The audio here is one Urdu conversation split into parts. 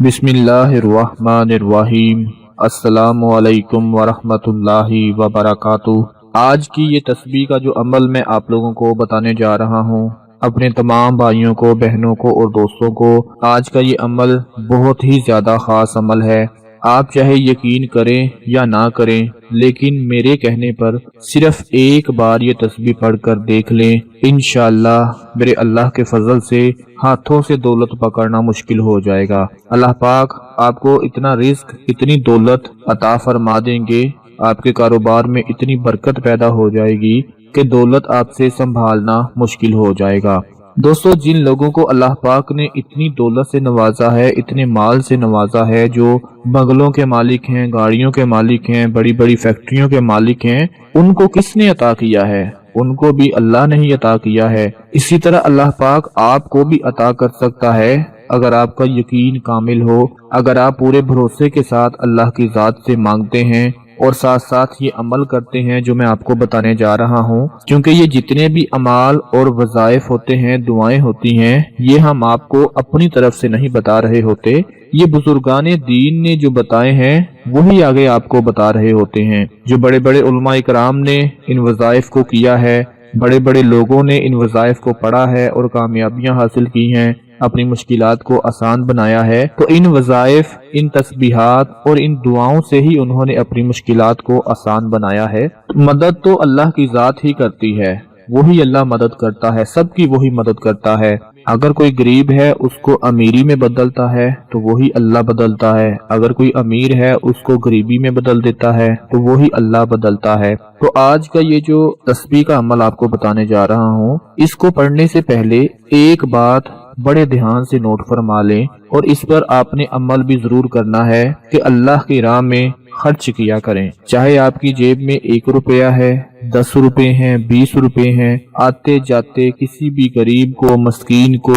بسم اللہ الرحمن الرحیم۔ السلام علیکم ورحمۃ اللہ وبرکاتہ۔ آج کی یہ تسبیح کا جو عمل میں آپ لوگوں کو بتانے جا رہا ہوں، اپنے تمام بھائیوں کو، بہنوں کو اور دوستوں کو آج کا یہ عمل بہت ہی زیادہ خاص عمل ہے۔ آپ چاہے یقین کریں یا نہ کریں، لیکن میرے کہنے پر صرف ایک بار یہ تسبیح پڑھ کر دیکھ لیں، انشاءاللہ میرے اللہ کے فضل سے ہاتھوں سے دولت پکڑنا مشکل ہو جائے گا۔ اللہ پاک آپ کو اتنا رزق، اتنی دولت عطا فرما دیں گے، آپ کے کاروبار میں اتنی برکت پیدا ہو جائے گی کہ دولت آپ سے سنبھالنا مشکل ہو جائے گا۔ دوستو، جن لوگوں کو اللہ پاک نے اتنی دولت سے نوازا ہے، اتنے مال سے نوازا ہے، جو بنگلوں کے مالک ہیں، گاڑیوں کے مالک ہیں، بڑی بڑی فیکٹریوں کے مالک ہیں، ان کو کس نے عطا کیا ہے؟ ان کو بھی اللہ نے ہی عطا کیا ہے۔ اسی طرح اللہ پاک آپ کو بھی عطا کر سکتا ہے اگر آپ کا یقین کامل ہو، اگر آپ پورے بھروسے کے ساتھ اللہ کی ذات سے مانگتے ہیں اور ساتھ ساتھ یہ عمل کرتے ہیں جو میں آپ کو بتانے جا رہا ہوں۔ کیونکہ یہ جتنے بھی اعمال اور وظائف ہوتے ہیں، دعائیں ہوتی ہیں، یہ ہم آپ کو اپنی طرف سے نہیں بتا رہے ہوتے، یہ بزرگان دین نے جو بتائے ہیں وہی آگے آپ کو بتا رہے ہوتے ہیں۔ جو بڑے بڑے علماء اکرام نے ان وظائف کو کیا ہے، بڑے بڑے لوگوں نے ان وظائف کو پڑھا ہے اور کامیابیاں حاصل کی ہیں، اپنی مشکلات کو آسان بنایا ہے، تو ان وظائف، ان تسبیحات اور ان دعاؤں سے ہی انہوں نے اپنی مشکلات کو آسان بنایا ہے۔ مدد تو اللہ کی ذات ہی کرتی ہے، وہی اللہ مدد کرتا ہے، سب کی وہی مدد کرتا ہے۔ اگر کوئی غریب ہے اس کو امیری میں بدلتا ہے تو وہی اللہ بدلتا ہے، اگر کوئی امیر ہے اس کو غریبی میں بدل دیتا ہے تو وہی اللہ بدلتا ہے۔ تو آج کا یہ جو تسبیح کا عمل آپ کو بتانے جا رہا ہوں، اس کو پڑھنے سے پہلے ایک بات بڑے دھیان سے نوٹ فرما لیں، اور اس پر آپ نے عمل بھی ضرور کرنا ہے کہ اللہ کی راہ میں خرچ کیا کریں۔ چاہے آپ کی جیب میں 1 روپیہ ہے، 10 روپے ہیں، 20 روپے ہیں، آتے جاتے کسی بھی غریب کو، مسکین کو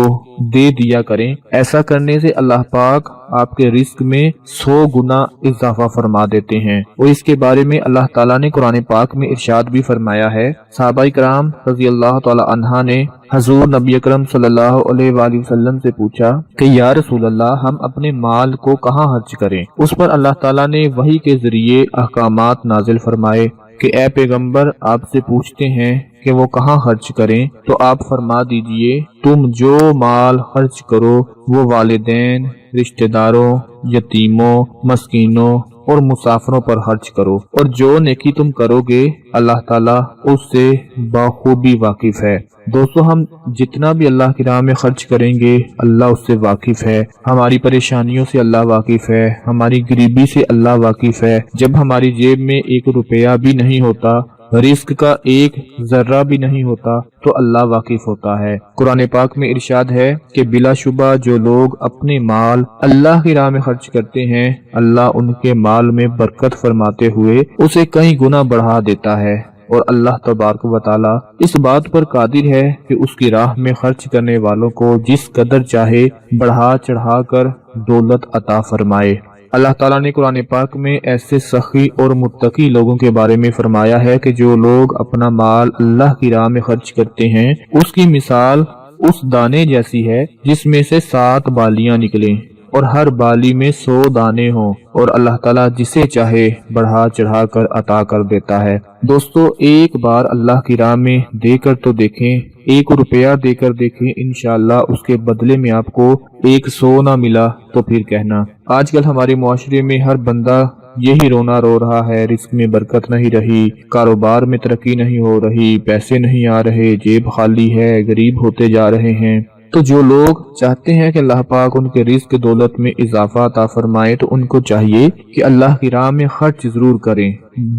دے دیا کریں۔ ایسا کرنے سے اللہ پاک آپ کے رزق میں 100 گنا اضافہ فرما دیتے ہیں۔ اور اس کے بارے میں اللہ تعالیٰ نے قرآن پاک میں ارشاد بھی فرمایا ہے۔ صحابہ کرام رضی اللہ تعالی عنہ نے حضور نبی اکرم صلی اللہ علیہ وآلہ وسلم سے پوچھا کہ یا رسول اللہ، ہم اپنے مال کو کہاں خرچ کریں؟ اس پر اللہ تعالیٰ نے وحی کے ذریعے احکامات نازل فرمائے کہ اے پیغمبر، آپ سے پوچھتے ہیں کہ وہ کہاں خرچ کریں، تو آپ فرما دیجئے تم جو مال خرچ کرو وہ والدین، رشتہ داروں، یتیموں، مسکینوں اور مسافروں پر خرچ کرو، اور جو نیکی تم کرو گے اللہ تعالیٰ اس سے بخوبی واقف ہے۔ دوستو، ہم جتنا بھی اللہ کی راہ میں خرچ کریں گے اللہ اس سے واقف ہے، ہماری پریشانیوں سے اللہ واقف ہے، ہماری غریبی سے اللہ واقف ہے۔ جب ہماری جیب میں 1 روپیہ بھی نہیں ہوتا، رزق کا 1 ذرہ بھی نہیں ہوتا، تو اللہ واقف ہوتا ہے۔ قرآن پاک میں ارشاد ہے کہ بلا شبہ جو لوگ اپنے مال اللہ کی راہ میں خرچ کرتے ہیں، اللہ ان کے مال میں برکت فرماتے ہوئے اسے کئی گنا بڑھا دیتا ہے، اور اللہ تبارک و تعالی اس بات پر قادر ہے کہ اس کی راہ میں خرچ کرنے والوں کو جس قدر چاہے بڑھا چڑھا کر دولت عطا فرمائے۔ اللہ تعالیٰ نے قرآن پاک میں ایسے سخی اور متقی لوگوں کے بارے میں فرمایا ہے کہ جو لوگ اپنا مال اللہ کی راہ میں خرچ کرتے ہیں، اس کی مثال اس دانے جیسی ہے جس میں سے 7 بالیاں نکلیں اور ہر بالی میں 100 دانے ہوں، اور اللہ تعالیٰ جسے چاہے بڑھا چڑھا کر عطا کر دیتا ہے۔ دوستو، ایک بار اللہ کی راہ میں دے کر تو دیکھیں، 1 روپیہ دے کر دیکھیں، انشاءاللہ اس کے بدلے میں آپ کو 100 نہ ملا تو پھر کہنا۔ آج کل ہمارے معاشرے میں ہر بندہ یہی رونا رو رہا ہے، رزق میں برکت نہیں رہی، کاروبار میں ترقی نہیں ہو رہی، پیسے نہیں آ رہے، جیب خالی ہے، غریب ہوتے جا رہے ہیں۔ تو جو لوگ چاہتے ہیں کہ اللہ پاک ان کے رزق دولت میں اضافہ عطا فرمائے، تو ان کو چاہیے کہ اللہ کی راہ میں خرچ ضرور کریں۔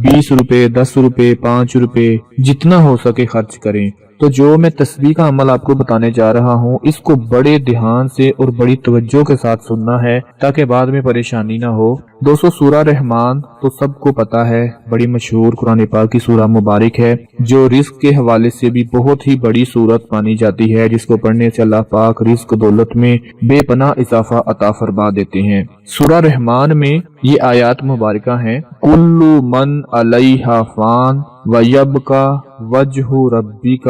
20 روپے، 10 روپے، 5 روپے، جتنا ہو سکے خرچ کریں۔ تو جو میں تسبیح کا عمل آپ کو بتانے جا رہا ہوں، اس کو بڑے دھیان سے اور بڑی توجہ کے ساتھ سننا ہے تاکہ بعد میں پریشانی نہ ہو۔ دوستو، سورہ رحمان تو سب کو پتا ہے، بڑی مشہور قرآن پاک کی سورہ مبارک ہے، جو رزق کے حوالے سے بھی بہت ہی بڑی سورت مانی جاتی ہے، جس کو پڑھنے سے اللہ پاک رزق دولت میں بے پناہ اضافہ عطا فرما دیتے ہیں۔ سورہ رحمان میں یہ آیات مبارکہ ہیں، کُلُّ مَنْ عَلَیْہَا فان وَیَبْقَى وَجْهُ رَبِّکَ